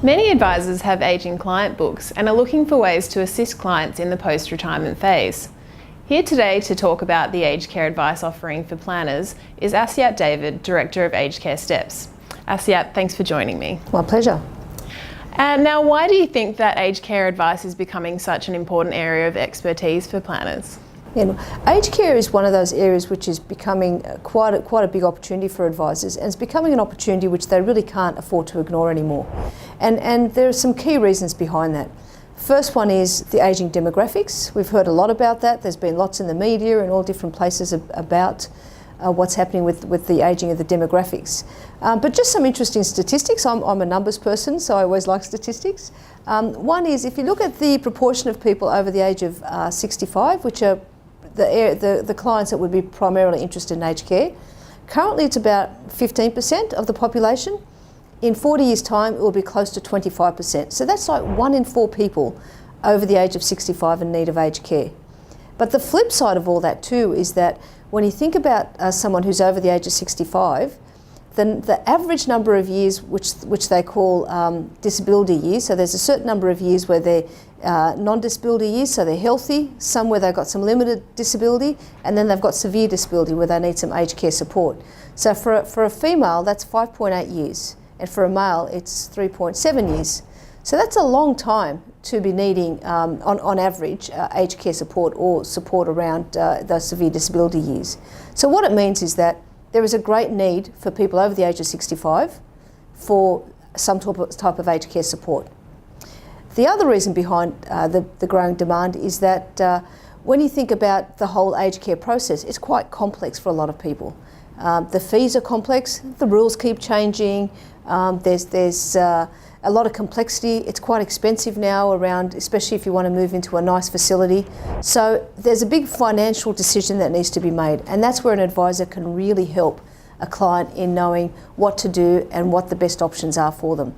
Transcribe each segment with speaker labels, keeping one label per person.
Speaker 1: Many advisors have ageing client books and are looking for ways to assist clients in the post-retirement phase. Here today to talk about the aged care advice offering for planners is Assyat David, Director of Aged Care Steps. Assyat, thanks for joining me.
Speaker 2: My pleasure.
Speaker 1: Now, why do you think that aged care advice is becoming such an important area of expertise for planners?
Speaker 2: Aged care is one of those areas which is becoming quite a big opportunity for advisors, and it's becoming an opportunity which they really can't afford to ignore anymore. And there are some key reasons behind that. First one is the ageing demographics. We've heard a lot about that. There's been lots in the media and all different places about what's happening with the ageing of the demographics. But just some interesting statistics. I'm a numbers person, so I always like statistics. One is, if you look at the proportion of people over the age of 65, which are the clients that would be primarily interested in aged care, currently it's about 15% of the population. In 40 years' time, it will be close to 25%. So that's like 1 in 4 people over the age of 65 in need of aged care. But the flip side of all that too is that when you think about someone who's over the age of 65, then the average number of years which they call disability years, so there's a certain number of years where they're non-disability years, so they're healthy, some where they've got some limited disability, and then they've got severe disability where they need some aged care support. So for a female, that's 5.8 years, and for a male, it's 3.7 years. So that's a long time to be needing, on average, aged care support or support around those severe disability years. So what it means is that there is a great need for people over the age of 65 for some type of aged care support. The other reason behind the growing demand is that when you think about the whole aged care process, it's quite complex for a lot of people. The fees are complex, the rules keep changing, there's a lot of complexity. It's quite expensive now around, especially if you want to move into a nice facility. So there's a big financial decision that needs to be made, and that's where an advisor can really help a client in knowing what to do and what the best options are for them.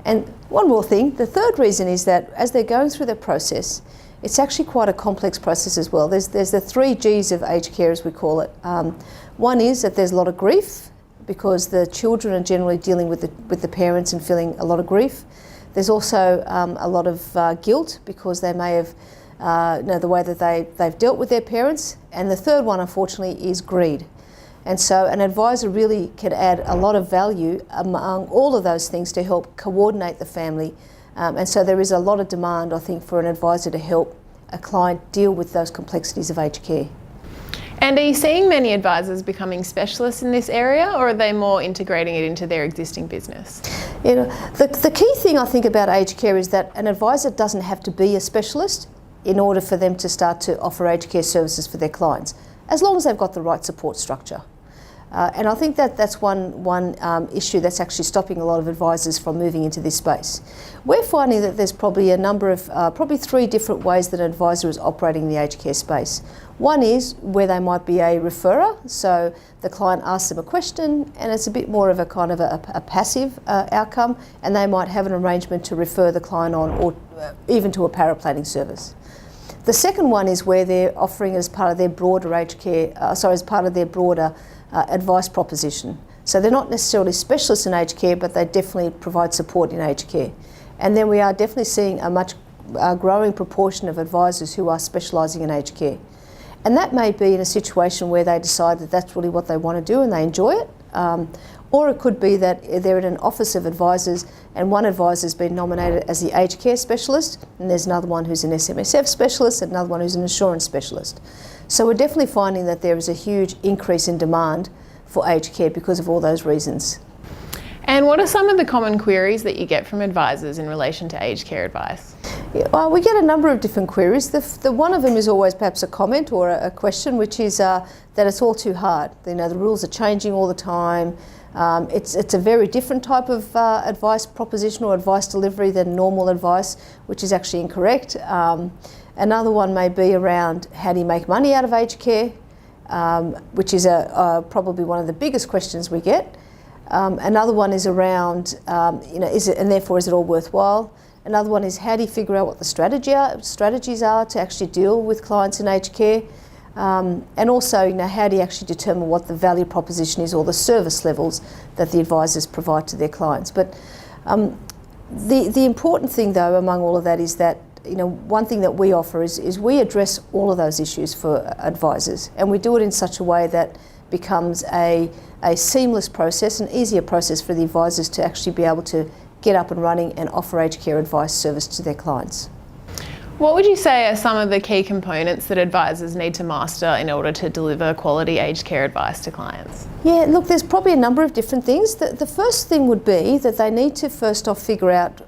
Speaker 2: And one more thing, the third reason is that as they're going through the process, it's actually quite a complex process as well. There's the 3 Gs of aged care, as we call it. One is that there's a lot of grief, because the children are generally dealing with the parents and feeling a lot of grief. There's also a lot of guilt, because they may have the way that they've dealt with their parents. And the third one, unfortunately, is greed. And so an advisor really can add a lot of value among all of those things to help coordinate the family. And so there is a lot of demand, I think, for an advisor to help a client deal with those complexities of aged care.
Speaker 1: And are you seeing many advisors becoming specialists in this area, or are they more integrating it into their existing business?
Speaker 2: The key thing I think about aged care is that an advisor doesn't have to be a specialist in order for them to start to offer aged care services for their clients, as long as they've got the right support structure. And I think that's one issue that's actually stopping a lot of advisors from moving into this space. We're finding that there's probably a number of, probably 3 different ways that an advisor is operating in the aged care space. One is where they might be a referrer, so the client asks them a question and it's a bit more of a kind of a passive outcome, and they might have an arrangement to refer the client on, or even to a paraplanning service. The second one is where they're offering as part of their broader aged care, as part of their broader advice proposition. So they're not necessarily specialists in aged care, but they definitely provide support in aged care. And then we are definitely seeing a much growing proportion of advisors who are specialising in aged care. And that may be in a situation where they decide that that's really what they want to do and they enjoy it. Or it could be that they're in an office of advisors and one advisor has been nominated as the aged care specialist, and there's another one who's an SMSF specialist and another one who's an insurance specialist. So we're definitely finding that there is a huge increase in demand for aged care because of all those reasons.
Speaker 1: And what are some of the common queries that you get from advisors in relation to aged care advice?
Speaker 2: Yeah, well, we get a number of different queries. The one of them is always perhaps a comment or a question, which is that it's all too hard. The rules are changing all the time. It's a very different type of advice proposition or advice delivery than normal advice, which is actually incorrect. Another one may be around how do you make money out of aged care, which is probably one of the biggest questions we get. Another one is around, is it all worthwhile? Another one is how do you figure out what the strategies are to actually deal with clients in aged care? And also, how do you actually determine what the value proposition is or the service levels that the advisors provide to their clients? But The important thing though among all of that is that, you know, one thing that we offer is we address all of those issues for advisors, and we do it in such a way that becomes a seamless process, an easier process for the advisors to actually be able to get up and running and offer aged care advice service to their clients.
Speaker 1: What would you say are some of the key components that advisors need to master in order to deliver quality aged care advice to clients?
Speaker 2: Yeah, look, there's probably a number of different things. The first thing would be that they need to first off figure out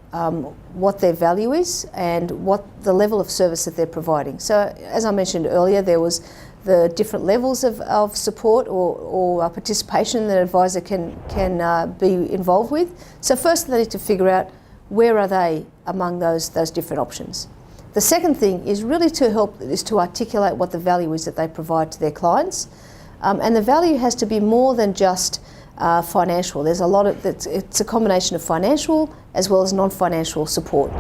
Speaker 2: what their value is and what the level of service that they're providing. So as I mentioned earlier, there was the different levels of support or participation that an advisor can be involved with. So first they need to figure out where are they among those different options. The second thing is really to articulate what the value is that they provide to their clients. And the value has to be more than just financial. There's a lot of, it's a combination of financial as well as non-financial support.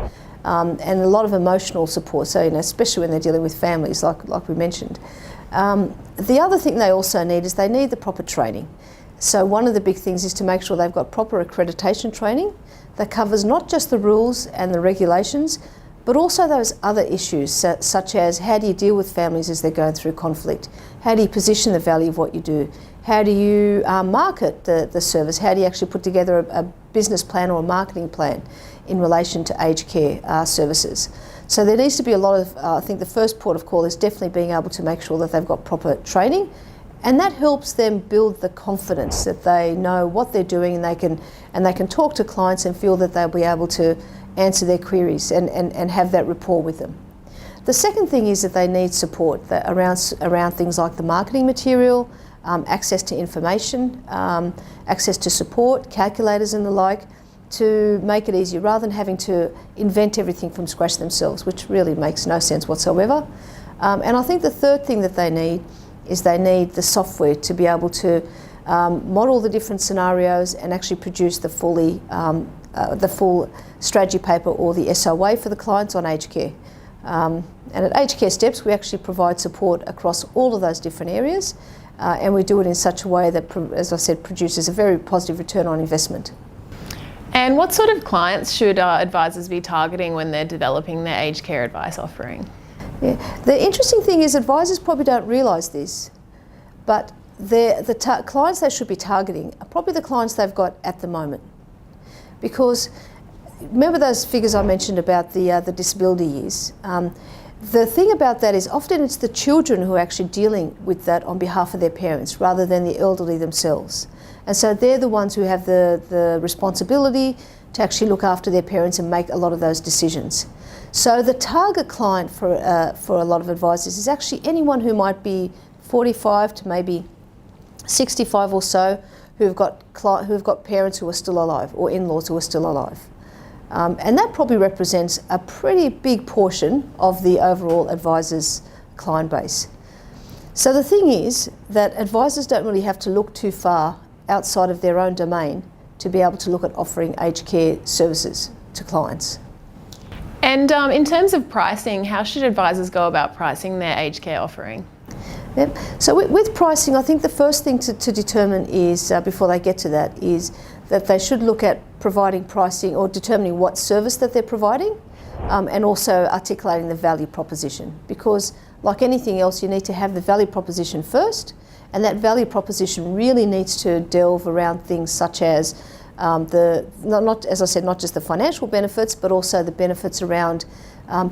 Speaker 2: And a lot of emotional support, so, you know, especially when they're dealing with families like we mentioned. The other thing they also need is they need the proper training. So one of the big things is to make sure they've got proper accreditation training that covers not just the rules and the regulations, but also those other issues such as how do you deal with families as they're going through conflict? How do you position the value of what you do? How do you market the service? How do you actually put together a business plan or a marketing plan in relation to aged care services? So there needs to be a lot of, I think the first port of call is definitely being able to make sure that they've got proper training, and that helps them build the confidence that they know what they're doing, and they can talk to clients and feel that they'll be able to answer their queries and have that rapport with them. The second thing is that they need support around things like the marketing material, access to information, access to support, calculators and the like, to make it easier rather than having to invent everything from scratch themselves, which really makes no sense whatsoever. And I think the third thing that they need is they need the software to be able to model the different scenarios and actually produce the full strategy paper or the SOA for the clients on aged care. And at Aged Care Steps, we actually provide support across all of those different areas, and we do it in such a way that, as I said, produces a very positive return on investment.
Speaker 1: And what sort of clients should advisors be targeting when they're developing their aged care advice offering?
Speaker 2: Yeah. The interesting thing is advisors probably don't realise this, but the clients they should be targeting are probably the clients they've got at the moment. Because remember those figures I mentioned about the disability years? The thing about that is often it's the children who are actually dealing with that on behalf of their parents rather than the elderly themselves. And so they're the ones who have the responsibility to actually look after their parents and make a lot of those decisions. So the target client for a lot of advisors is actually anyone who might be 45 to maybe 65 or so, who've got parents who are still alive or in-laws who are still alive. And that probably represents a pretty big portion of the overall advisors' client base. So the thing is that advisors don't really have to look too far outside of their own domain to be able to look at offering aged care services to clients.
Speaker 1: And in terms of pricing, how should advisors go about pricing their aged care offering?
Speaker 2: Yep. So with pricing, I think the first thing to determine is, before they get to that, is that they should look at providing pricing or determining what service that they're providing, and also articulating the value proposition. Because like anything else, you need to have the value proposition first, and that value proposition really needs to delve around things such as as I said, not just the financial benefits, but also the benefits around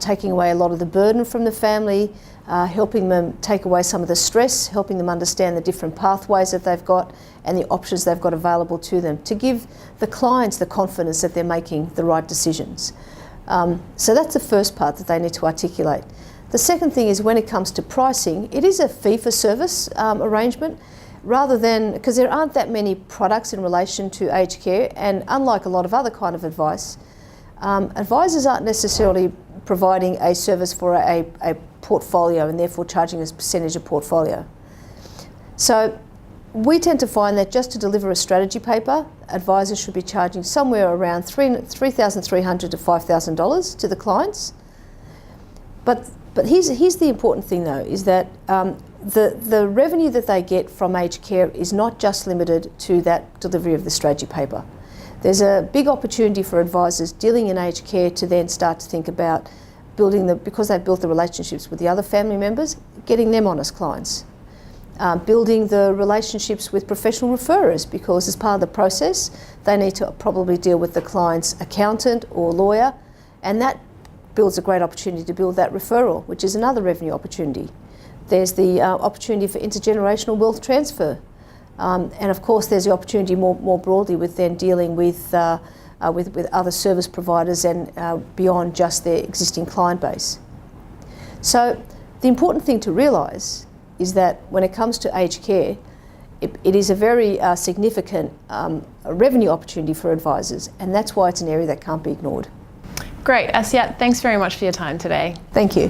Speaker 2: taking away a lot of the burden from the family, helping them take away some of the stress, helping them understand the different pathways that they've got and the options they've got available to them, to give the clients the confidence that they're making the right decisions. So that's the first part that they need to articulate. The second thing is when it comes to pricing, it is a fee-for-service arrangement, rather than, because there aren't that many products in relation to aged care, and unlike a lot of other kind of advice, advisors aren't necessarily providing a service for a portfolio and therefore charging a percentage of portfolio. So we tend to find that just to deliver a strategy paper, advisors should be charging somewhere around $3,300 to $5,000 to the clients. But here's the important thing though, is that the revenue that they get from aged care is not just limited to that delivery of the strategy paper. There's a big opportunity for advisors dealing in aged care to then start to think about because they've built the relationships with the other family members, getting them on as clients. Building the relationships with professional referrers, because as part of the process they need to probably deal with the client's accountant or lawyer, and that builds a great opportunity to build that referral, which is another revenue opportunity. There's the opportunity for intergenerational wealth transfer, and of course there's the opportunity more broadly with then dealing with other service providers and beyond just their existing client base. So the important thing to realise is that when it comes to aged care, it is a very significant revenue opportunity for advisors, and that's why it's an area that can't be ignored.
Speaker 1: Great, Assyat, thanks very much for your time today.
Speaker 2: Thank you.